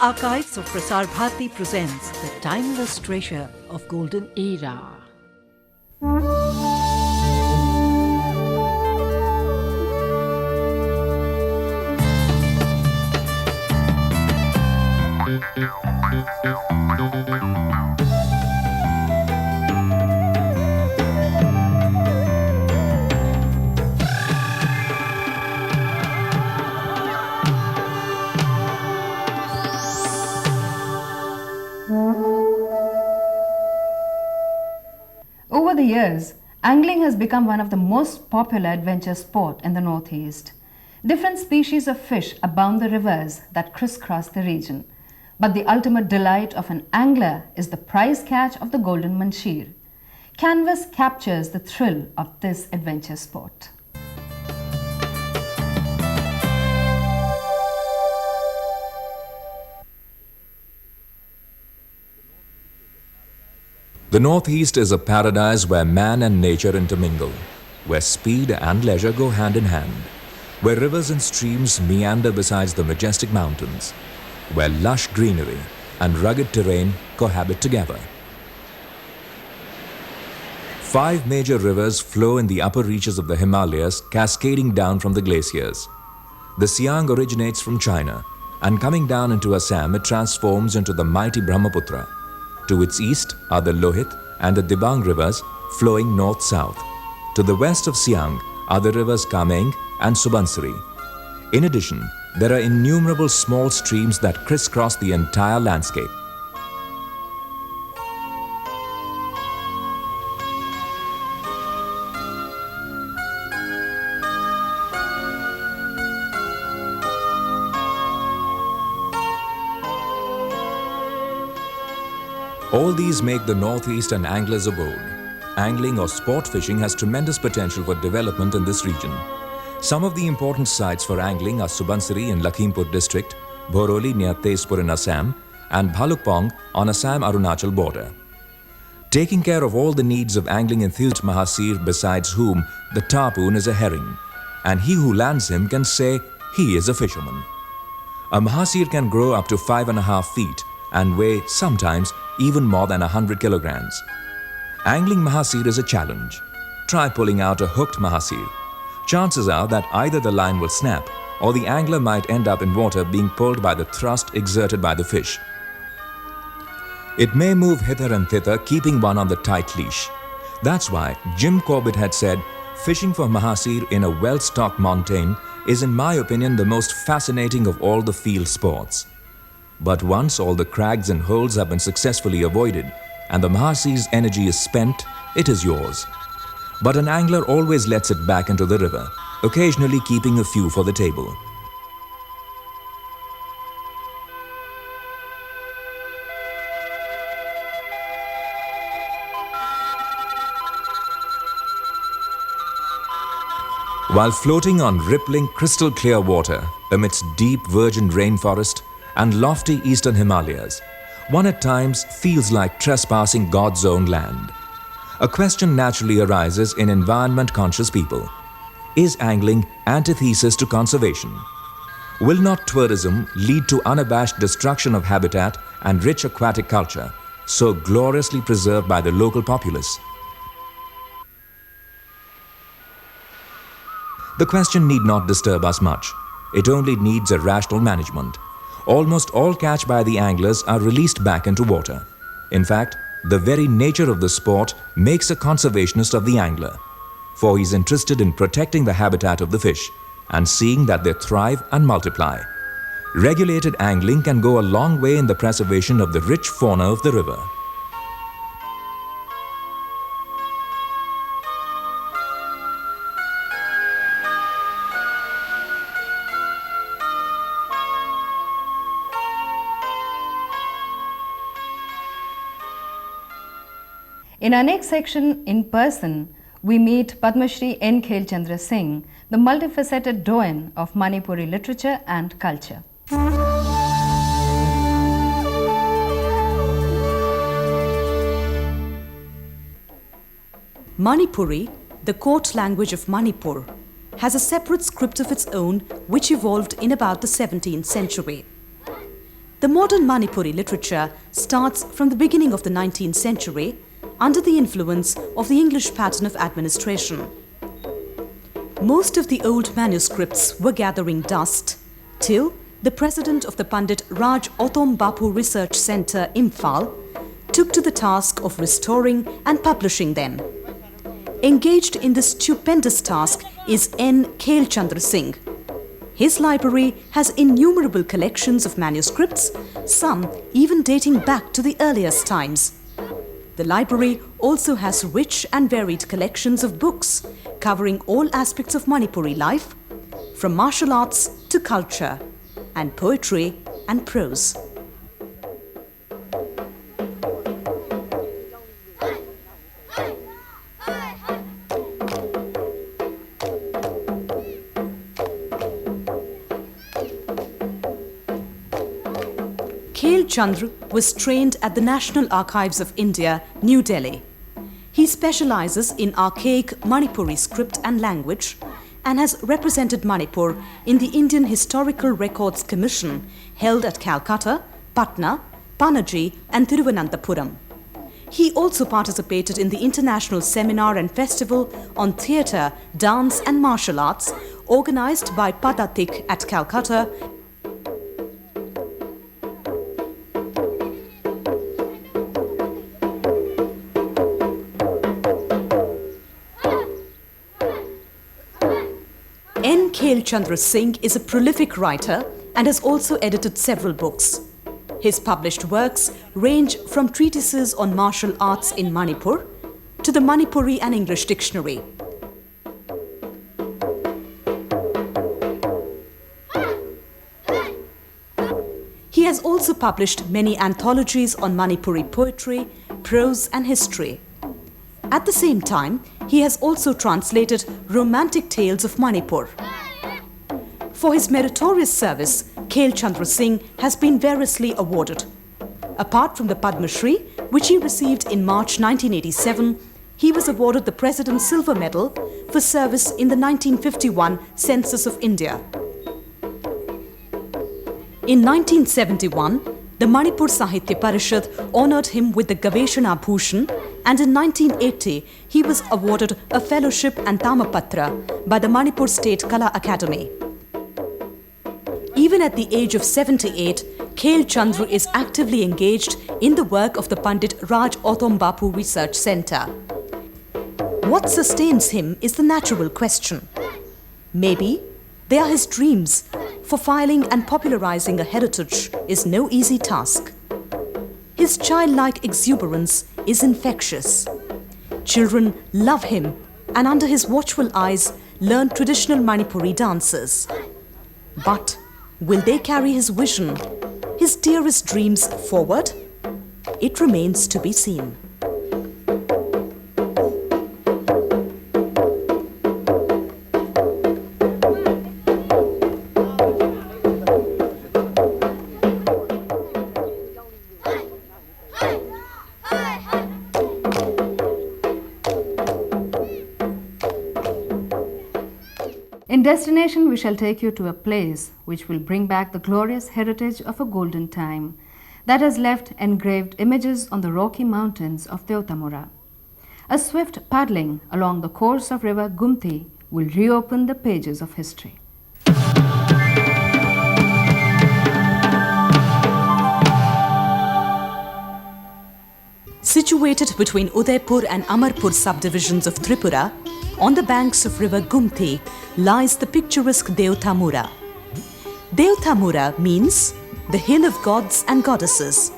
Archives of Prasar Bharati presents the timeless treasure of golden era. Over the years, angling has become one of the most popular adventure sport in the Northeast. Different species of fish abound the rivers that crisscross the region. But the ultimate delight of an angler is the prize catch of the golden manshir. Canvas captures the thrill of this adventure sport. The Northeast is a paradise where man and nature intermingle, where speed and leisure go hand in hand, where rivers and streams meander beside the majestic mountains, where lush greenery and rugged terrain cohabit together. 5 major rivers flow in the upper reaches of the Himalayas, cascading down from the glaciers. The Siang originates from China, and coming down into Assam, it transforms into the mighty Brahmaputra. To its east are the Lohit and the Dibang rivers flowing north-south. To the west of Siang are the rivers Kameng and Subansiri. In addition, there are innumerable small streams that crisscross the entire landscape. All these make the Northeast an angler's abode. Angling or sport fishing has tremendous potential for development in this region. Some of the important sites for angling are Subansiri in Lakhimpur district, Boroli near Tezpur in Assam, and Bhalukpong on Assam-Arunachal border. Taking care of all the needs of angling enthusiast Mahasir, besides whom the tarpoon is a herring, and he who lands him can say he is a fisherman. A Mahasir can grow up to 5.5 feet and weigh sometimes even more than 100 kilograms. Angling Mahasir is a challenge. Try pulling out a hooked Mahasir. Chances are that either the line will snap or the angler might end up in water being pulled by the thrust exerted by the fish. It may move hither and thither, keeping one on the tight leash. That's why Jim Corbett had said, fishing for Mahasir in a well-stocked mountain is, in my opinion, the most fascinating of all the field sports. But once all the crags and holes have been successfully avoided and the Mahasir's energy is spent, it is yours. But an angler always lets it back into the river, occasionally keeping a few for the table. While floating on rippling, crystal-clear water amidst deep virgin rainforest and lofty eastern Himalayas, one at times feels like trespassing God's own land. A question naturally arises in environment-conscious people. Is angling antithesis to conservation? Will not tourism lead to unabashed destruction of habitat and rich aquatic culture, so gloriously preserved by the local populace? The question need not disturb us much. It only needs a rational management. Almost all catch by the anglers are released back into water. In fact, the very nature of the sport makes a conservationist of the angler, for he is interested in protecting the habitat of the fish and seeing that they thrive and multiply. Regulated angling can go a long way in the preservation of the rich fauna of the river. In our next section, in person, we meet Padma Shri N. Khelchandra Singh, the multifaceted doyen of Manipuri literature and culture. Manipuri, the court language of Manipur, has a separate script of its own which evolved in about the 17th century. The modern Manipuri literature starts from the beginning of the 19th century under the influence of the English pattern of administration. Most of the old manuscripts were gathering dust till the president of the Pandit Raj Othom Bapu Research Centre, Imphal, took to the task of restoring and publishing them. Engaged in this stupendous task is N. Khelchandra Singh. His library has innumerable collections of manuscripts, some even dating back to the earliest times. The library also has rich and varied collections of books covering all aspects of Manipuri life, from martial arts to culture, and poetry and prose. Khelchandra was trained at the National Archives of India, New Delhi. He specializes in archaic Manipuri script and language and has represented Manipur in the Indian Historical Records Commission held at Calcutta, Patna, Panaji and Thiruvananthapuram. He also participated in the International Seminar and Festival on Theatre, Dance and Martial Arts organized by Padatik at Calcutta. N. Khelchandra Singh is a prolific writer and has also edited several books. His published works range from treatises on martial arts in Manipur to the Manipuri and English Dictionary. He has also published many anthologies on Manipuri poetry, prose and history. At the same time, he has also translated romantic tales of Manipur. For his meritorious service, Khelchandra Singh has been variously awarded. Apart from the Padma Shri, which he received in March 1987, he was awarded the President's Silver Medal for service in the 1951 Census of India. In 1971, the Manipur Sahitya Parishad honoured him with the Gaveshana Bhushan, and in 1980 he was awarded a fellowship and Tamapatra by the Manipur State Kala Academy. Even at the age of 78, Khelchandra is actively engaged in the work of the Pandit Raj Othom Bapu Research Centre. What sustains him is the natural question. Maybe they are his dreams, for filing and popularizing a heritage is no easy task. His childlike exuberance is infectious. Children love him and under his watchful eyes learn traditional Manipuri dances. But will they carry his vision, his dearest dreams forward? It remains to be seen. In destination, we shall take you to a place which will bring back the glorious heritage of a golden time that has left engraved images on the rocky mountains of Devtamura. A swift paddling along the course of River Gomti will reopen the pages of history. Situated between Udaipur and Amarpur subdivisions of Tripura, on the banks of River Gomti lies the picturesque Devtamura. Devtamura means the hill of gods and goddesses.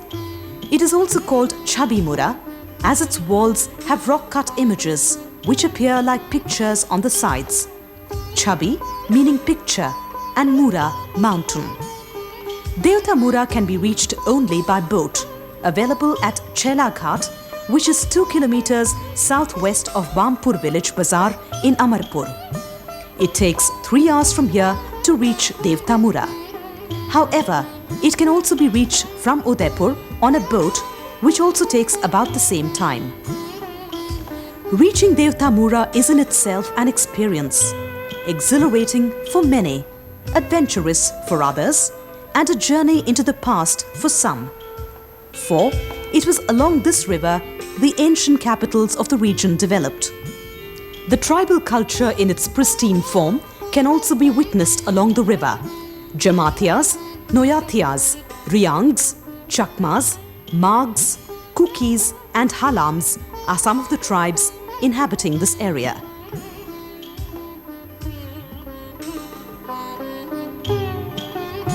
It is also called Chabimura, as its walls have rock-cut images which appear like pictures on the sides. Chabi meaning picture and Mura mountain. Devtamura can be reached only by boat, available at Chela Ghat, which is 2 kilometers southwest of Bampur village bazaar in Amarpur. It takes 3 hours from here to reach Devtamura. However, it can also be reached from Udaipur on a boat, which also takes about the same time. Reaching Devtamura is in itself an experience, exhilarating for many, adventurous for others, and a journey into the past for some. For it was along this river the ancient capitals of the region developed. The tribal culture in its pristine form can also be witnessed along the river. Jamathiyas, Noyathiyas, Riyangs, Chakmas, Margs, Kukis and Halams are some of the tribes inhabiting this area.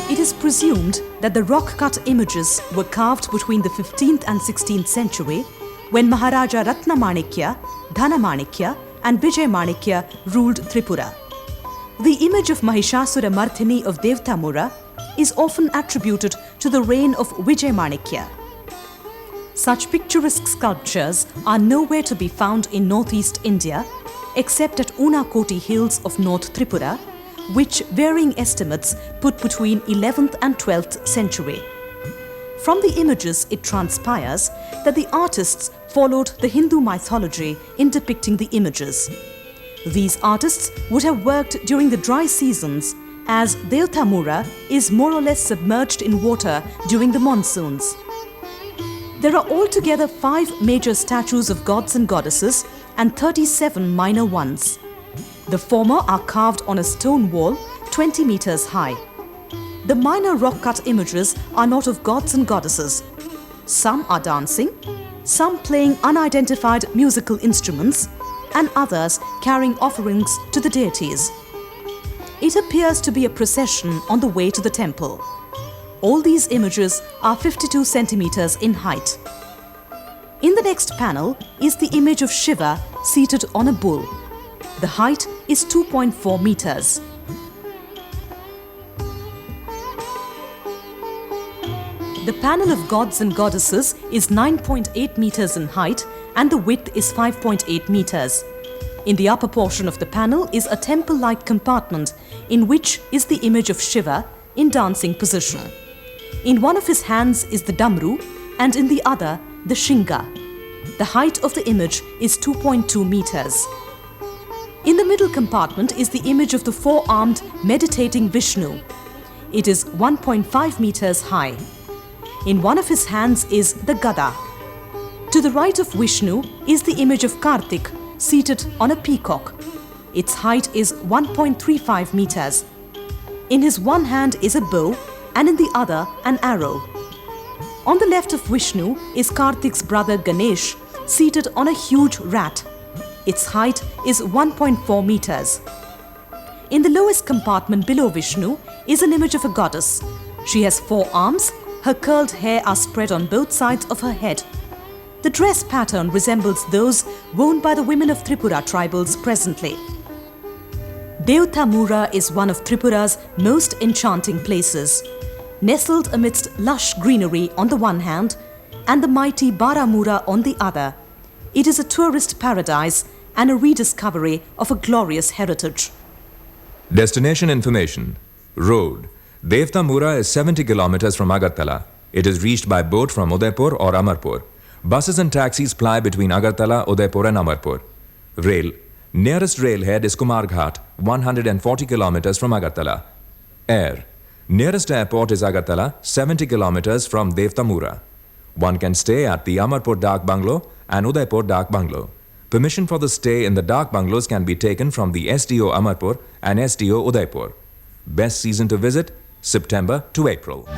It is presumed that the rock-cut images were carved between the 15th and 16th century when Maharaja Ratnamanikya, Dhanamanikya and Vijayamanikya ruled Tripura. The image of Mahishasura Mardhini of Devtamura is often attributed to the reign of Vijayamanikya. Such picturesque sculptures are nowhere to be found in northeast India except at Unakoti hills of North Tripura, which varying estimates put between 11th and 12th century. From the images it transpires that the artists followed the Hindu mythology in depicting the images. These artists would have worked during the dry seasons, as Devtamura is more or less submerged in water during the monsoons. There are altogether 5 major statues of gods and goddesses and 37 minor ones. The former are carved on a stone wall 20 meters high. The minor rock-cut images are not of gods and goddesses. Some are dancing, some playing unidentified musical instruments, and others carrying offerings to the deities. It appears to be a procession on the way to the temple. All these images are 52 centimeters in height. In the next panel is the image of Shiva seated on a bull. The height is 2.4 meters. The panel of gods and goddesses is 9.8 meters in height and the width is 5.8 meters. In the upper portion of the panel is a temple-like compartment in which is the image of Shiva in dancing position. In one of his hands is the damru and in the other the shinga. The height of the image is 2.2 meters. In the middle compartment is the image of the four-armed meditating Vishnu. It is 1.5 meters high. In one of his hands is the Gada. To the right of Vishnu is the image of Kartik seated on a peacock. Its height is 1.35 meters. In his one hand is a bow and in the other an arrow. On the left of Vishnu is Kartik's brother Ganesh seated on a huge rat. Its height is 1.4 meters. In the lowest compartment below Vishnu is an image of a goddess. She has 4 arms, her curled hair are spread on both sides of her head. The dress pattern resembles those worn by the women of Tripura tribals presently. Devtamura is one of Tripura's most enchanting places. Nestled amidst lush greenery on the one hand and the mighty Baramura on the other, it is a tourist paradise and a rediscovery of a glorious heritage. Destination information. Road. Devtamura is 70 kilometers from Agartala. It is reached by boat from Udaipur or Amarpur. Buses and taxis ply between Agartala, Udaipur and Amarpur. Rail. Nearest railhead is Kumarghat, 140 kilometers from Agartala. Air. Nearest airport is Agartala, 70 kilometers from Devtamura. One can stay at the Amarpur Dak Bungalow and Udaipur Dak Bungalow. Permission for the stay in the Dak Bungalows can be taken from the SDO Amarpur and SDO Udaipur. Best season to visit, September to April.